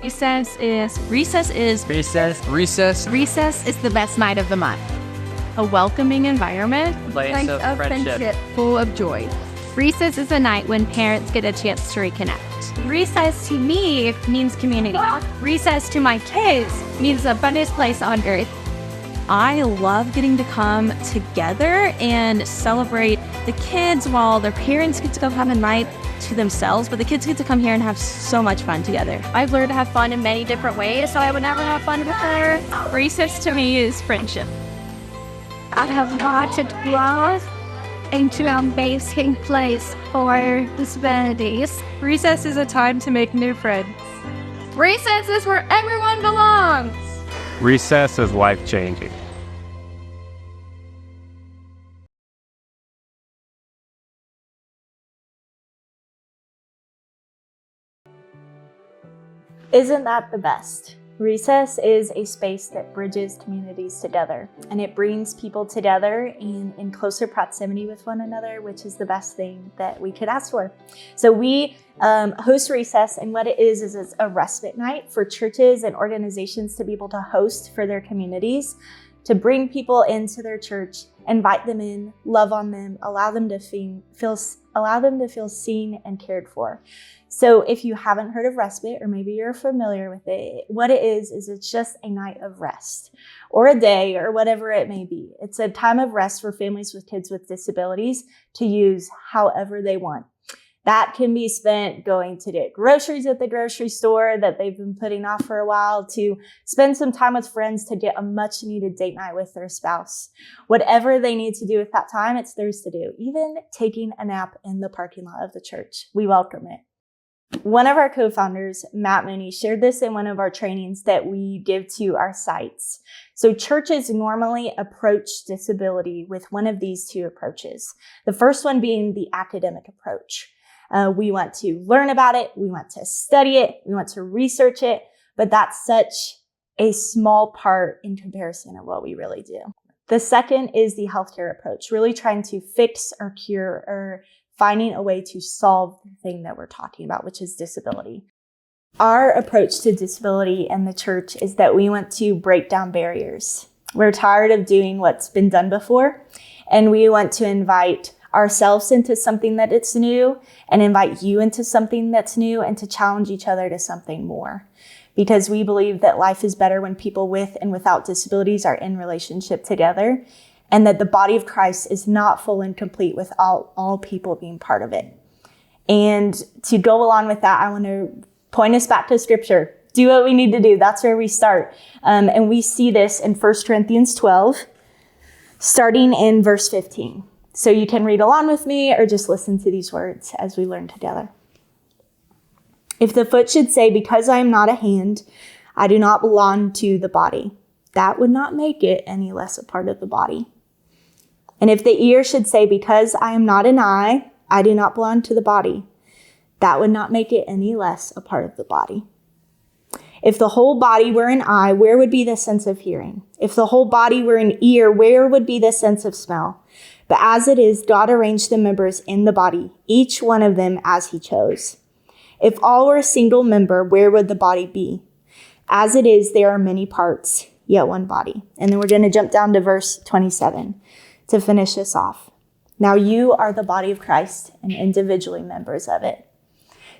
Recess is the best night of the month. A welcoming environment, Place of friendship. full of joy. Recess is a night when parents get a chance to reconnect. Recess to me means community. Recess to my kids means the funnest place on earth. I love getting to come together and celebrate the kids while their parents get to go have a night to themselves, but the kids get to come here and have so much fun together. I've learned to have fun in many different ways, so I would never have fun with her. Recess to me is friendship. I have wanted to grow into an amazing place for disabilities. Recess is a time to make new friends. Recess is where everyone belongs. Recess is life-changing. Isn't that the best? Recess is a space that bridges communities together, and it brings people together in closer proximity with one another, which is the best thing that we could ask for. So we host Recess, and what it is it's a respite night for churches and organizations to be able to host for their communities, to bring people into their church, invite them in, love on them, allow them to feel seen and cared for. So if you haven't heard of Respite, or maybe you're familiar with it, what it is it's just a night of rest, or a day, or whatever it may be. It's a time of rest for families with kids with disabilities to use however they want. That can be spent going to get groceries at the grocery store that they've been putting off for a while, to spend some time with friends, to get a much needed date night with their spouse. Whatever they need to do at that time, it's theirs to do. Even taking a nap in the parking lot of the church, we welcome it. One of our co-founders, Matt Mooney, shared this in one of our trainings that we give to our sites. So churches normally approach disability with one of these two approaches. The first one being the academic approach. We want to learn about it, we want to study it, we want to research it, but that's such a small part in comparison of what we really do. The second is the healthcare approach, really trying to fix or cure or finding a way to solve the thing that we're talking about, which is disability. Our approach to disability in the church is that we want to break down barriers. We're tired of doing what's been done before, and we want to invite ourselves into something that it's new, and invite you into something that's new, and to challenge each other to something more. Because we believe that life is better when people with and without disabilities are in relationship together, and that the body of Christ is not full and complete without all people being part of it. And to go along with that, I want to point us back to Scripture. Do what we need to do. That's where we start. And we see this in 1 Corinthians 12, starting in verse 15. So you can read along with me or just listen to these words as we learn together. If the foot should say, because I am not a hand, I do not belong to the body, that would not make it any less a part of the body. And if the ear should say, because I am not an eye, I do not belong to the body, that would not make it any less a part of the body. If the whole body were an eye, where would be the sense of hearing? If the whole body were an ear, where would be the sense of smell? But as it is, God arranged the members in the body, each one of them as he chose. If all were a single member, where would the body be? As it is, there are many parts, yet one body. And then we're going to jump down to verse 27 to finish this off. Now you are the body of Christ and individually members of it.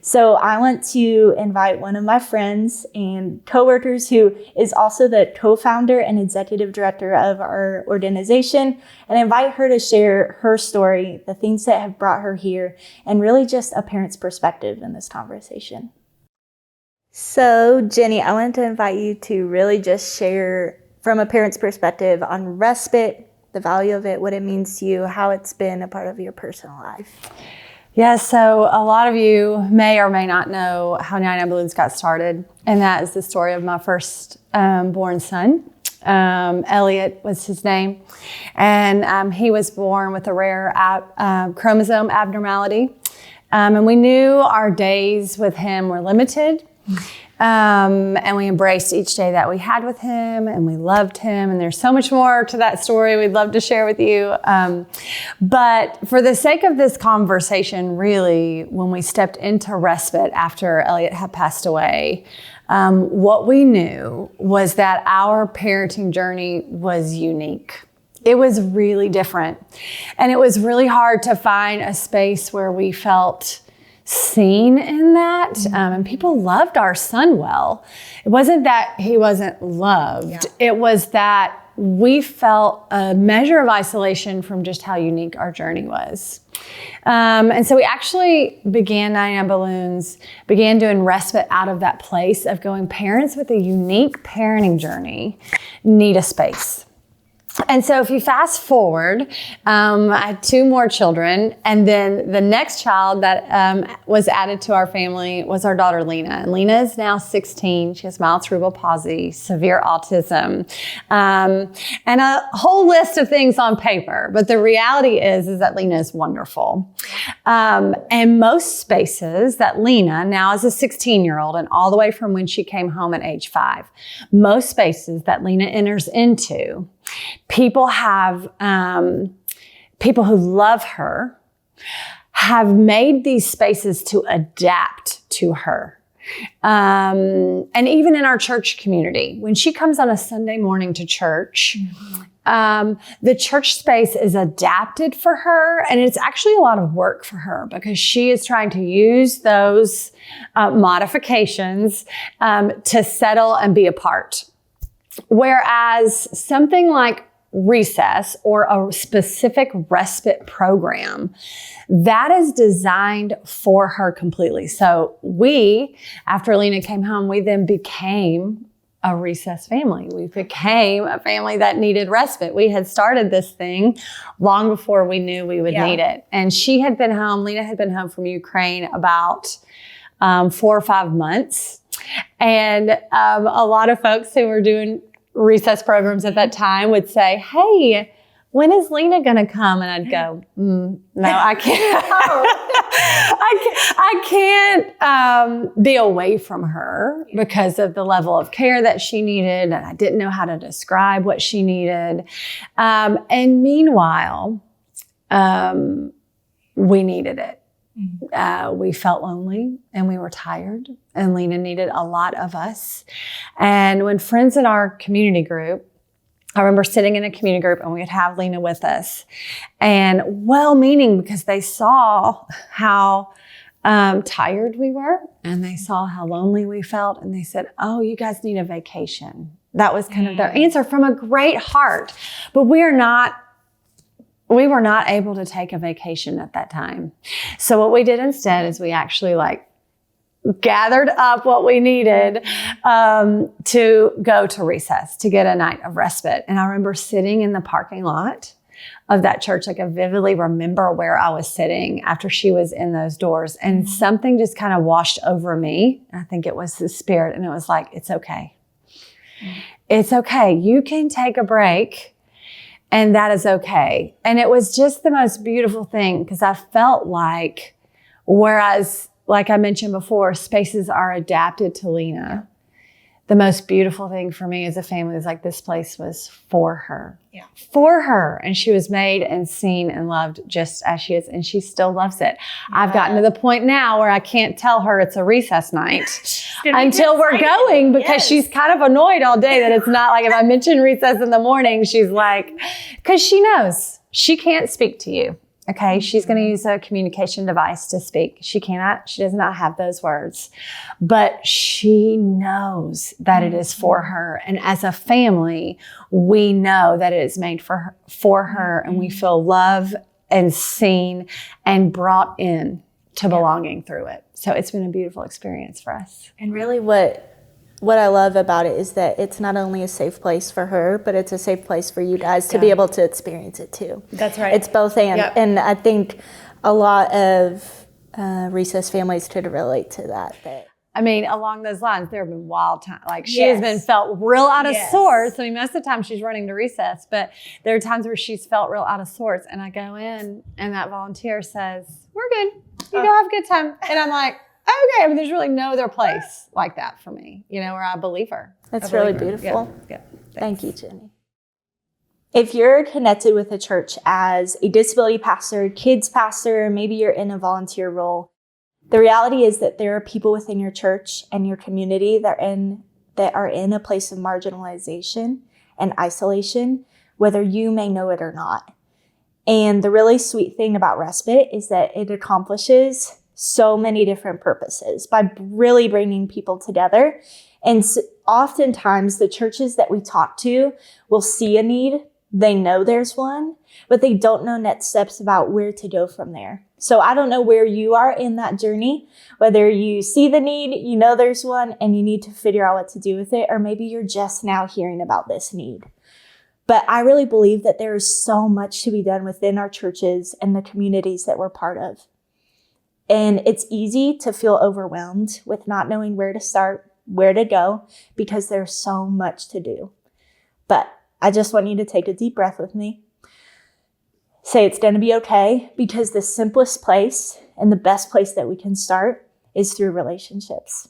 So I want to invite one of my friends and coworkers who is also the co-founder and executive director of our organization, and invite her to share her story, the things that have brought her here, and really just a parent's perspective in this conversation. So Jenny, I wanted to invite you to really just share from a parent's perspective on Respite, the value of it, what it means to you, how it's been a part of your personal life. Yeah, so a lot of you may or may not know how 99 Balloons got started, and that is the story of my first born son. Elliot was his name, and he was born with a rare chromosome abnormality, and we knew our days with him were limited. And we embraced each day that we had with him, and we loved him. And there's so much more to that story we'd love to share with you. But for the sake of this conversation, really, when we stepped into Respite after Elliot had passed away, what we knew was that our parenting journey was unique. It was really different. And it was really hard to find a space where we felt seen in that. And people loved our son well. It wasn't that he wasn't loved. It was that we felt a measure of isolation from just how unique our journey was. And so we actually began 99 Balloons, began doing Respite out of that place of going, parents with a unique parenting journey need a space. And so if you fast forward, I had 2 more children, and then the next child that was added to our family was our daughter, Lena. And Lena is now 16. She has mild cerebral palsy, severe autism, and a whole list of things on paper. But the reality is that Lena is wonderful. And most spaces that Lena, now as a 16-year-old, and all the way from when she came home at age 5, most spaces that Lena enters into, people who love her have made these spaces to adapt to her. And even in our church community, when she comes on a Sunday morning to church, the church space is adapted for her, and it's actually a lot of work for her because she is trying to use those modifications to settle and be a part. Whereas something like Recess or a specific Respite program, that is designed for her completely. So we, after Lena came home, we then became a Recess family. We became a family that needed respite. We had started this thing long before we knew we would need it. And she had been home, Lena had been home from Ukraine about 4 or 5 months. And a lot of folks who were doing Recess programs at that time would say, hey, when is Lena going to come? And I'd go, no, I can't. I can't be away from her because of the level of care that she needed. And I didn't know how to describe what she needed. And meanwhile, we needed it. We felt lonely and we were tired, and Lena needed a lot of us. And when friends in our community group, I remember sitting in a community group and we would have Lena with us, and well-meaning because they saw how tired we were and they saw how lonely we felt, and they said, oh, you guys need a vacation. That was kind of their answer from a great heart. But we were not able to take a vacation at that time. So what we did instead is we actually gathered up what we needed to go to Recess, to get a night of respite. And I remember sitting in the parking lot of that church. I vividly remember where I was sitting after she was in those doors, and something just kind of washed over me. I think it was the Spirit, and it was like, it's okay. It's okay. You can take a break. And that is okay. And it was just the most beautiful thing because I felt like, whereas, like I mentioned before, spaces are adapted to Lena, the most beautiful thing for me as a family is this place was for her. Yeah. For her. And she was made and seen and loved just as she is. And she still loves it. Yeah. I've gotten to the point now where I can't tell her it's a Recess night until we're going because she's kind of annoyed all day that it's not if I mention Recess in the morning, she's because she knows she can't speak to you. Okay, she's going to use a communication device to speak. She does not have those words, but she knows that it is for her. And as a family, we know that it is made for her, and we feel love and seen and brought in to belonging through it. So it's been a beautiful experience for us. And really what I love about it is that it's not only a safe place for her, but it's a safe place for you guys to be able to experience it too. That's right. It's both and. Yep. And I think a lot of Recess families could relate to that. I mean, along those lines, there have been wild times. She has been felt real out of sorts. I mean, most of the time she's running to Recess, but there are times where she's felt real out of sorts. And I go in and that volunteer says, we're good. You go have a good time. And I'm like, okay. I mean, there's really no other place like that for me, where I'm a believer. That's A really believer. beautiful. Yeah. Thank you, Jenny. If you're connected with a church as a disability pastor, kids pastor, maybe you're in a volunteer role, the reality is that there are people within your church and your community that are in a place of marginalization and isolation, whether you may know it or not. And the really sweet thing about Respite is that it accomplishes so many different purposes by really bringing people together. And oftentimes the churches that we talk to will see a need. They know there's one, but they don't know next steps about where to go from there. So I don't know where you are in that journey, whether you see the need, you know there's one, and you need to figure out what to do with it, or maybe you're just now hearing about this need. But I really believe that there is so much to be done within our churches and the communities that we're part of. And it's easy to feel overwhelmed with not knowing where to start, where to go, because there's so much to do. But I just want you to take a deep breath with me. Say it's going to be okay, because the simplest place and the best place that we can start is through relationships.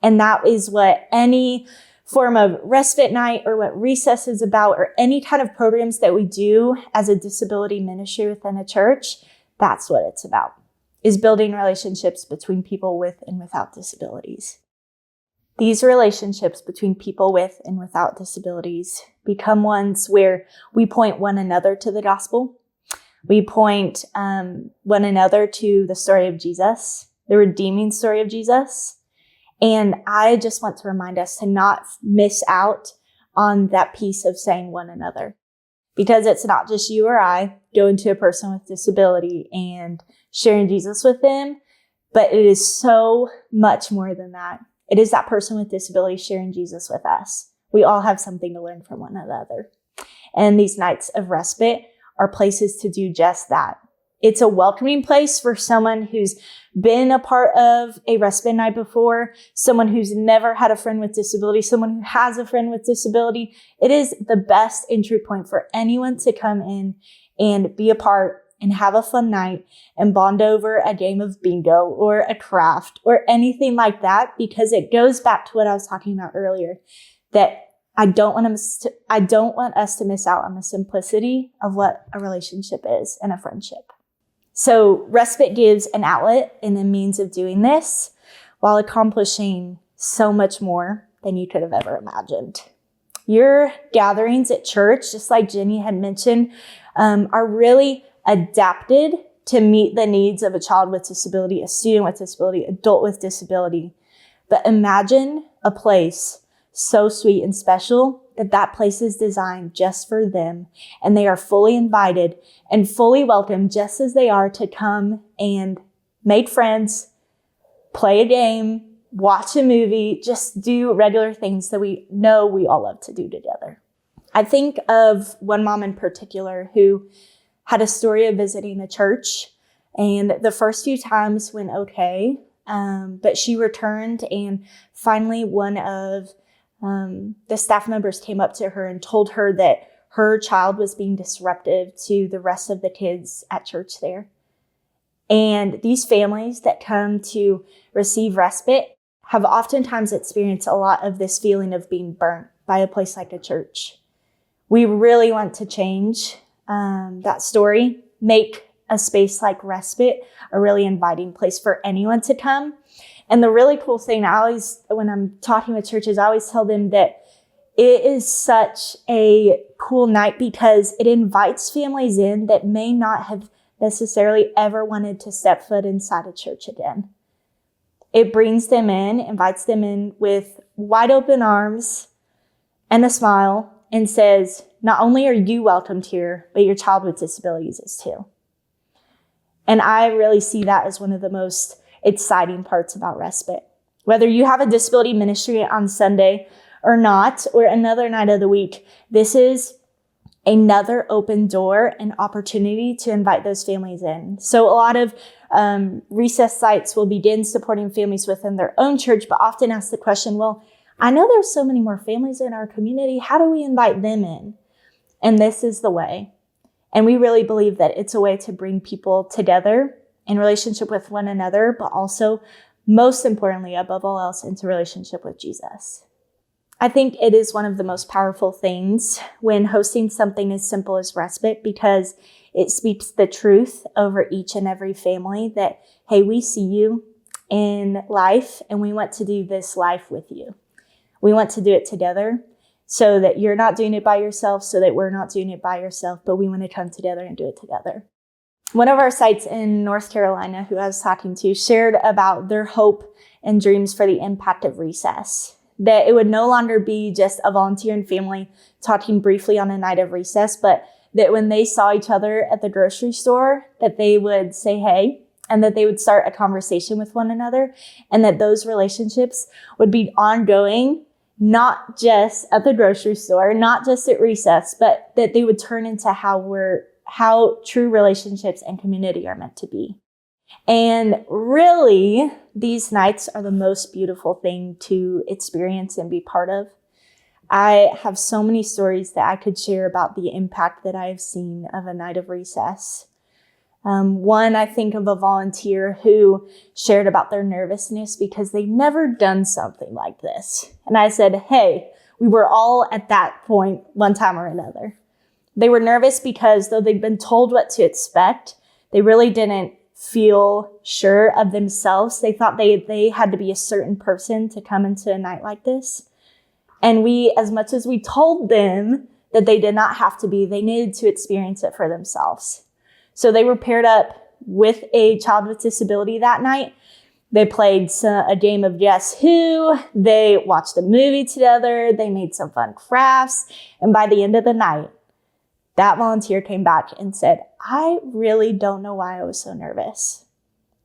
And that is what any form of respite night or what recess is about, or any kind of programs that we do as a disability ministry within a church, that's what it's about, is building relationships between people with and without disabilities. These relationships between people with and without disabilities become ones where we point one another to the gospel. We point one another to the story of Jesus, the redeeming story of Jesus. And I just want to remind us to not miss out on that piece of saying one another, because it's not just you or I going to a person with disability and sharing Jesus with them, but it is so much more than that. It is that person with disability sharing Jesus with us. We all have something to learn from one another. And these nights of respite are places to do just that. It's a welcoming place for someone who's been a part of a respite night before, someone who's never had a friend with disability, someone who has a friend with disability. It is the best entry point for anyone to come in and be a part and have a fun night and bond over a game of bingo or a craft or anything like that, because it goes back to what I was talking about earlier, that I don't want us to miss out on the simplicity of what a relationship is and a friendship. So Respite gives an outlet and a means of doing this while accomplishing so much more than you could have ever imagined. Your gatherings at church, just like Jenny had mentioned, are really adapted to meet the needs of a child with disability, a student with disability, adult with disability. But imagine a place so sweet and special that place is designed just for them, and they are fully invited and fully welcome just as they are to come and make friends, play a game, watch a movie, just do regular things that we know we all love to do together. I think of one mom in particular who had a story of visiting a church, and the first few times went okay, but she returned, and finally one of the staff members came up to her and told her that her child was being disruptive to the rest of the kids at church there. And these families that come to receive respite have oftentimes experienced a lot of this feeling of being burnt by a place like a church. We really want to change that story, make a space like Respite a really inviting place for anyone to come. And the really cool thing, when I'm talking with churches, I always tell them that it is such a cool night because it invites families in that may not have necessarily ever wanted to step foot inside a church again. It brings them in, invites them in with wide open arms and a smile, and says, not only are you welcomed here, but your child with disabilities is too. And I really see that as one of the most exciting parts about Respite. Whether you have a disability ministry on Sunday or not, or another night of the week, this is another open door and opportunity to invite those families in. So a lot of recess sites will begin supporting families within their own church, but often ask the question, well, I know there's so many more families in our community. How do we invite them in? And this is the way. And we really believe that it's a way to bring people together in relationship with one another, but also most importantly, above all else, into relationship with Jesus. I think it is one of the most powerful things when hosting something as simple as Respite, because it speaks the truth over each and every family that, hey, we see you in life and we want to do this life with you. We want to do it together so that you're not doing it by yourself, so that we're not doing it by yourself, but we want to come together and do it together. One of our sites in North Carolina, who I was talking to, shared about their hope and dreams for the impact of recess. That it would no longer be just a volunteer and family talking briefly on a night of recess, but that when they saw each other at the grocery store, that they would say, hey, and that they would start a conversation with one another, and that those relationships would be ongoing, not just at the grocery store, not just at recess, but that they would turn into how true relationships and community are meant to be. And really, these nights are the most beautiful thing to experience and be part of. I have so many stories that I could share about the impact that I have seen of a night of recess. One, I think of a volunteer who shared about their nervousness because they'd never done something like this. And I said, hey, we were all at that point one time or another. They were nervous because though they'd been told what to expect, they really didn't feel sure of themselves. They thought they had to be a certain person to come into a night like this. And we, as much as we told them that they did not have to be, they needed to experience it for themselves. So they were paired up with a child with disability that night. They played a game of Guess Who. They watched a movie together. They made some fun crafts. And by the end of the night, that volunteer came back and said, I really don't know why I was so nervous.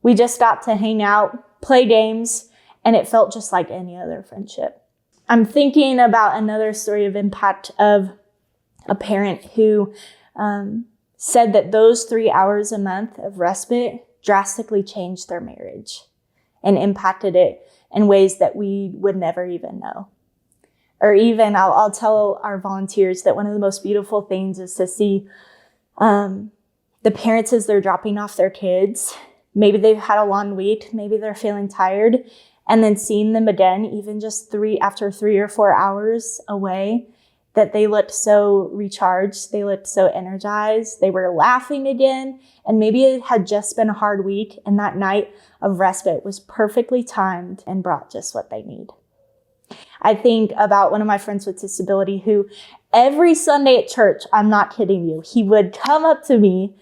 We just got to hang out, play games, and it felt just like any other friendship. I'm thinking about another story of impact of a parent who said that those 3 hours a month of respite drastically changed their marriage and impacted it in ways that we would never even know. Or even, I'll tell our volunteers that one of the most beautiful things is to see the parents as they're dropping off their kids. Maybe they've had a long week, maybe they're feeling tired, and then seeing them again, even just after 3 or 4 hours away, that they looked so recharged, they looked so energized, they were laughing again, and maybe it had just been a hard week, and that night of respite was perfectly timed and brought just what they need. I think about one of my friends with disability who every Sunday at church, I'm not kidding you, he would come up to me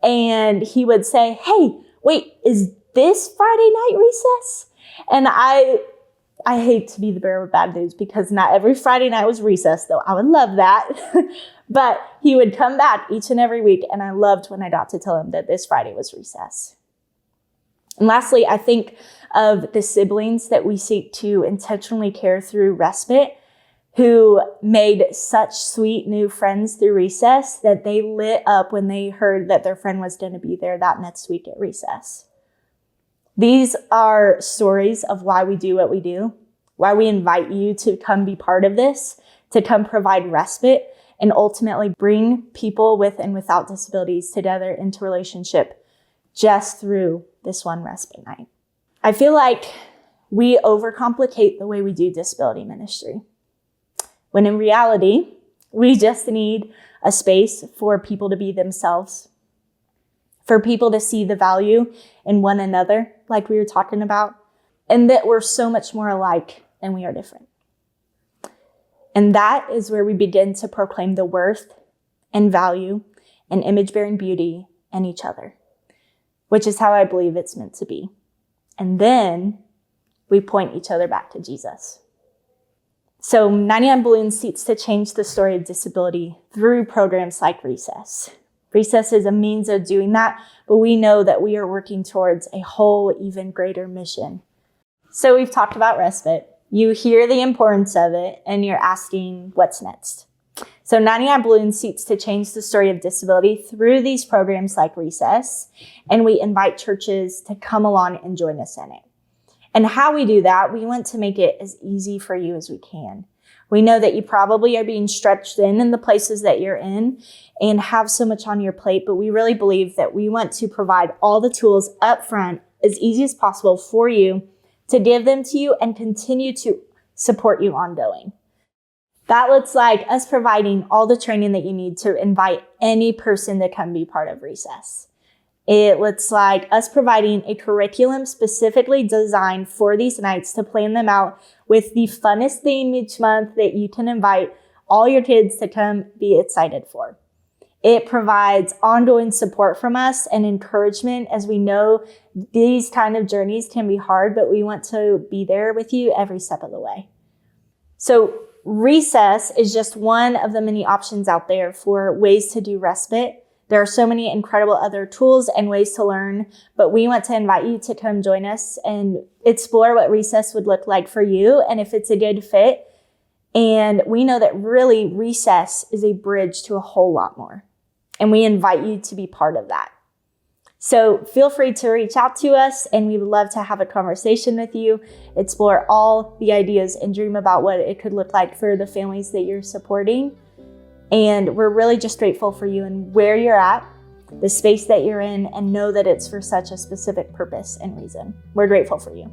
and he would say, hey, wait, is this Friday night recess? And I hate to be the bearer of bad news because not every Friday night was recess, though I would love that. But he would come back each and every week, and I loved when I got to tell him that this Friday was recess. And lastly, I think of the siblings that we seek to intentionally care through respite, who made such sweet new friends through recess that they lit up when they heard that their friend was going to be there that next week at recess. These are stories of why we do what we do, why we invite you to come be part of this, to come provide respite, and ultimately bring people with and without disabilities together into relationship just through this one respite night. I feel like we overcomplicate the way we do disability ministry, when in reality, we just need a space for people to be themselves, for people to see the value in one another, like we were talking about, and that we're so much more alike than we are different. And that is where we begin to proclaim the worth and value and image-bearing beauty in each other, which is how I believe it's meant to be. And then we point each other back to Jesus. So 99 Balloons seeks to change the story of disability through programs like Recess. Recess is a means of doing that, but we know that we are working towards a whole, even greater mission. So we've talked about respite. You hear the importance of it, and you're asking, what's next? So 99 Balloons seeks to change the story of disability through these programs like Recess, and we invite churches to come along and join us in it. And how we do that, we want to make it as easy for you as we can. We know that you probably are being stretched in the places that you're in and have so much on your plate, but we really believe that we want to provide all the tools up front as easy as possible for you to give them to you and continue to support you ongoing. That looks like us providing all the training that you need to invite any person to come be part of Recess. It looks like us providing a curriculum specifically designed for these nights to plan them out with the funnest theme each month that you can invite all your kids to come be excited for. It provides ongoing support from us and encouragement, as we know these kind of journeys can be hard, but we want to be there with you every step of the way. So Recess is just one of the many options out there for ways to do respite. There are so many incredible other tools and ways to learn, but we want to invite you to come join us and explore what Recess would look like for you and if it's a good fit. And we know that really Recess is a bridge to a whole lot more. And we invite you to be part of that. So feel free to reach out to us, and we would love to have a conversation with you, explore all the ideas, and dream about what it could look like for the families that you're supporting. And we're really just grateful for you and where you're at, the space that you're in, and know that it's for such a specific purpose and reason. We're grateful for you.